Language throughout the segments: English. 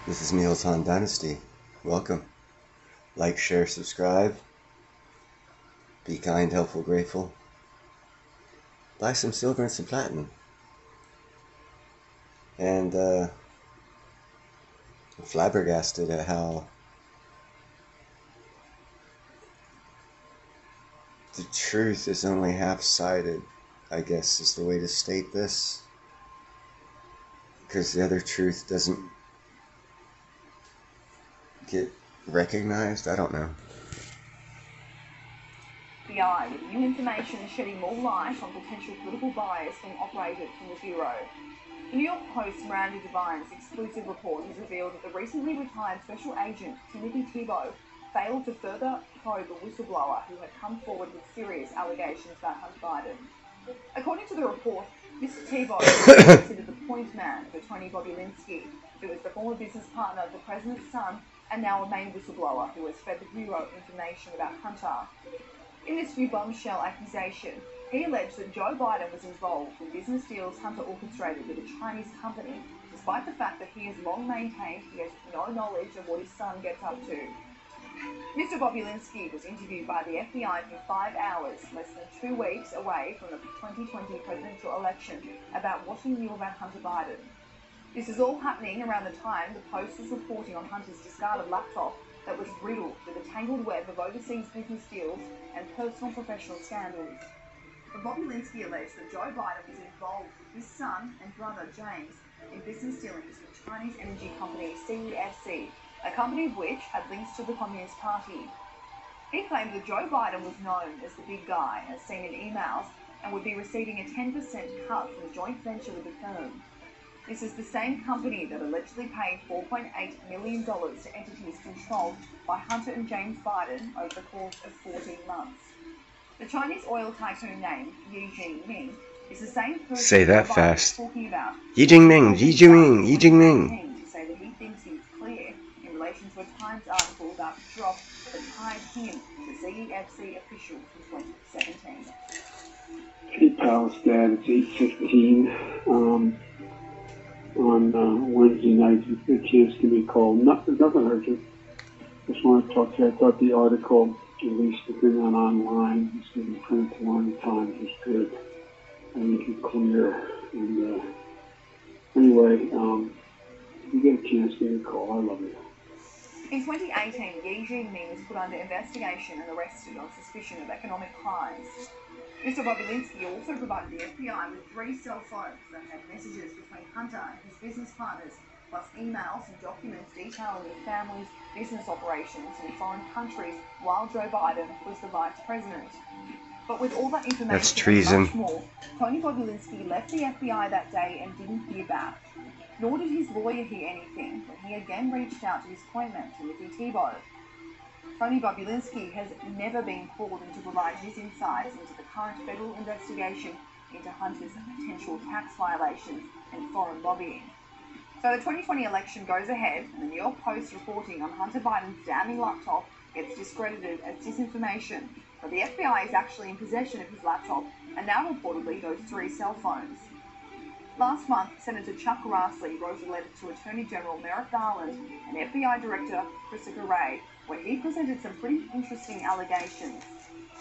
This is Meals on Dynasty. Welcome. Like, share, subscribe. Be kind, helpful, grateful. Buy some silver and some platinum. And I'm flabbergasted at how the truth is only half-sided, I guess is the way to state this. Because the other truth doesn't get recognized. I don't know. FBI with new information shedding more light on potential political bias being operated from the Bureau. The New York Post's Miranda Devine's exclusive report has revealed that the recently retired Special Agent Timothy Thibault failed to further probe a whistleblower who had come forward with serious allegations about Hunter Biden. According to the report, Mr. Thibault was considered the point man for Tony Bobulinski, who was the former business partner of the president's son and now a main whistleblower who has fed the Bureau information about Hunter. In this new bombshell accusation, he alleged that Joe Biden was involved in business deals Hunter orchestrated with a Chinese company, despite the fact that he has long maintained he has no knowledge of what his son gets up to. Mr. Bobulinski was interviewed by the FBI for 5 hours, less than 2 weeks away from the 2020 presidential election, about what he knew about Hunter Biden. This is all happening around the time the Post was reporting on Hunter's discarded laptop that was riddled with a tangled web of overseas business deals and personal professional scandals. But Bobulinski alleged that Joe Biden was involved with his son and brother James in business dealings with Chinese energy company CEFC, a company of which had links to the Communist Party. He claimed that Joe Biden was known as the big guy, as seen in emails, and would be receiving a 10% cut from the joint venture with the firm. This is the same company that allegedly paid $4.8 million to entities controlled by Hunter and James Biden over the course of 14 months. The Chinese oil tycoon named Ye Jianming is the same person Say that fast. talking about. Ye Jianming, Ye Jianming, Ye Jianming. To say that he thinks he's clear in relation to a Times article about the drop that tied him to CEFC officials in 2017. Hey pals, Dad, it's 8:15 on Wednesday night. You get a chance to give me a call. There's nothing urgent. Just want to talk to you. I thought the article, at least the thing on online, it's been printed to one Times, was good. I think it's clear. And anyway, if you get a chance, give me a call. I love you. In 2018, Ye Jianming was put under investigation and arrested on suspicion of economic crimes. Mr. Bobulinski also provided the FBI with 3 cell phones that had messages between Hunter and his business partners, plus emails and documents detailing the family's business operations in foreign countries while Joe Biden was the vice president. But with all that information That's treason. and much more, Tony Bobulinski left the FBI that day and didn't hear back. Nor did his lawyer hear anything when he again reached out to his point man, Timothy Thibault. Tony Bobulinski has never been called in to provide his insights into the current federal investigation into Hunter's potential tax violations and foreign lobbying. So the 2020 election goes ahead, and the New York Post reporting on Hunter Biden's damning laptop gets discredited as disinformation, but the FBI is actually in possession of his laptop and now reportedly those 3 cell phones. Last month, Senator Chuck Grassley wrote a letter to Attorney General Merrick Garland and FBI Director Christopher Wray, where he presented some pretty interesting allegations.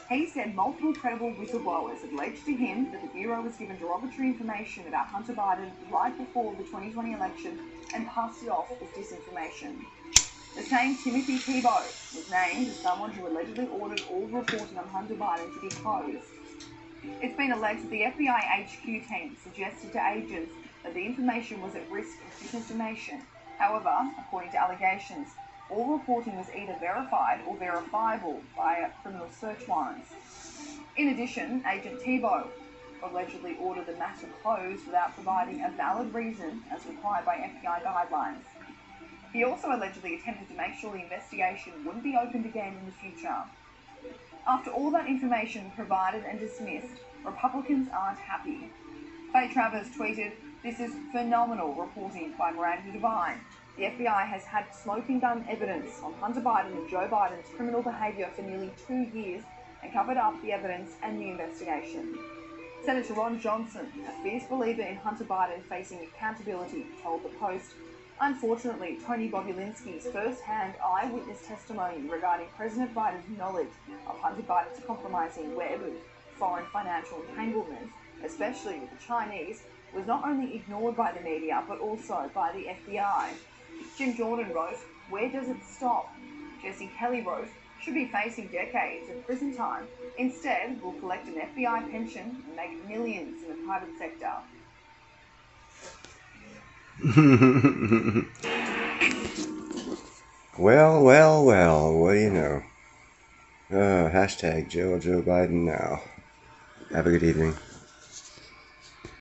He said multiple credible whistleblowers had alleged to him that the Bureau was given derogatory information about Hunter Biden right before the 2020 election and passed it off as disinformation. The same Timothy Thibault was named as someone who allegedly ordered all reporting on Hunter Biden to be closed. It's been alleged that the FBI HQ team suggested to agents that the information was at risk of disinformation. However, according to allegations, all reporting was either verified or verifiable via criminal search warrants. In addition, Agent Thibault allegedly ordered the matter closed without providing a valid reason as required by FBI guidelines. He also allegedly attempted to make sure the investigation wouldn't be opened again in the future. After all that information provided and dismissed, Republicans aren't happy. Faye Travers tweeted, "This is phenomenal reporting by Miranda Devine. The FBI has had smoking gun evidence on Hunter Biden and Joe Biden's criminal behaviour for nearly 2 years and covered up the evidence and the investigation." Senator Ron Johnson, a fierce believer in Hunter Biden facing accountability, told the Post, Unfortunately, Tony Bobulinski's first-hand eyewitness testimony regarding President Biden's knowledge of Hunter Biden's compromising web of foreign financial entanglements, especially with the Chinese, was not only ignored by the media, but also by the FBI. Jim Jordan wrote, "Where does it stop?" Jesse Kelly wrote, "Should be facing decades of prison time. Instead, will collect an FBI pension and make millions in the private sector." Well, well, well, what do you know? Hashtag Joe Biden now. Have a good evening.